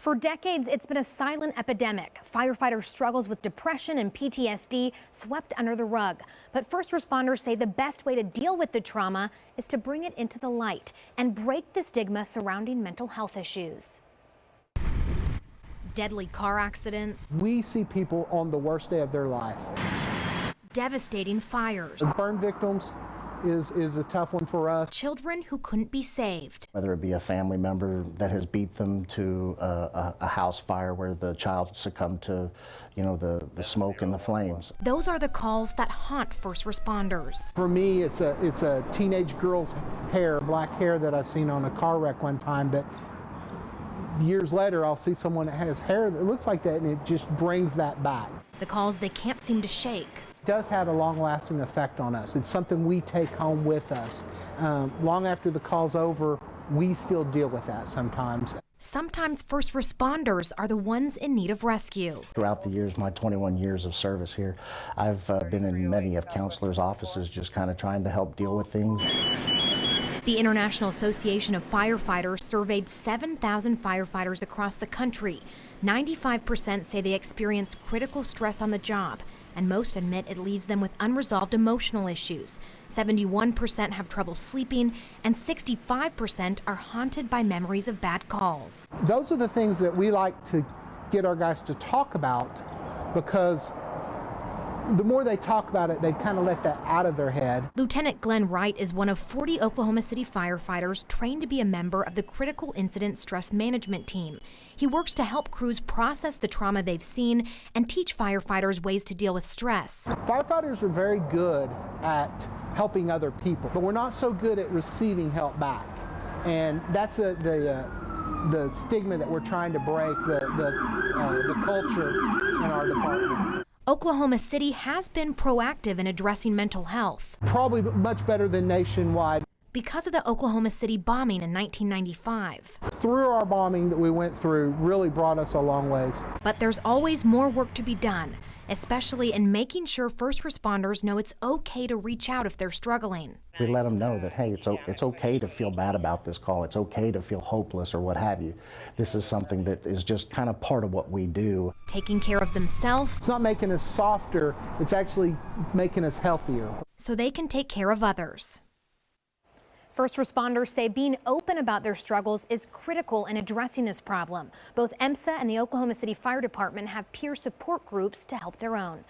For decades, it's been a silent epidemic. Firefighters' struggles with depression and PTSD swept under the rug. But first responders say the best way to deal with the trauma is to bring it into the light and break the stigma surrounding mental health issues. Deadly car accidents. We see people on the worst day of their life. Devastating fires. Burn victims is a tough one for us. Children who couldn't be saved. Whether it be a family member that has beat them to a house fire where the child succumbed to, the smoke and the flames. Those are the calls that haunt first responders. For me, it's a teenage girl's hair, black hair that I seen on a car wreck one time that years later I'll see someone that has hair that looks like that and it just brings that back. The calls they can't seem to shake. Does have a long-lasting effect on us. It's something we take home with us. Long after the call's over, we still deal with that sometimes. Sometimes first responders are the ones in need of rescue. Throughout the years, my 21 years of service here, I've been in many of counselors' offices just kind of trying to help deal with things. The International Association of Firefighters surveyed 7,000 firefighters across the country. 95% say they experience critical stress on the job, and most admit it leaves them with unresolved emotional issues. 71% have trouble sleeping, and 65% are haunted by memories of bad calls. Those are the things that we like to get our guys to talk about, because the more they talk about it, they kind of let that out of their head. Lieutenant Glenn Wright is one of 40 Oklahoma City firefighters trained to be a member of the Critical Incident Stress Management Team. He works to help crews process the trauma they've seen and teach firefighters ways to deal with stress. Firefighters are very good at helping other people, but we're not so good at receiving help back. And that's the stigma that we're trying to break, the culture in our department. Oklahoma City has been proactive in addressing mental health. Probably much better than nationwide. Because of the Oklahoma City bombing in 1995. Through our bombing that we went through really brought us a long ways. But there's always more work to be done, especially in making sure first responders know it's okay to reach out if they're struggling. We let them know that, hey, it's okay to feel bad about this call. It's okay to feel hopeless or what have you. This is something that is just kind of part of what we do. Taking care of themselves. It's not making us softer, it's actually making us healthier. So they can take care of others. First responders say being open about their struggles is critical in addressing this problem. Both EMSA and the Oklahoma City Fire Department have peer support groups to help their own.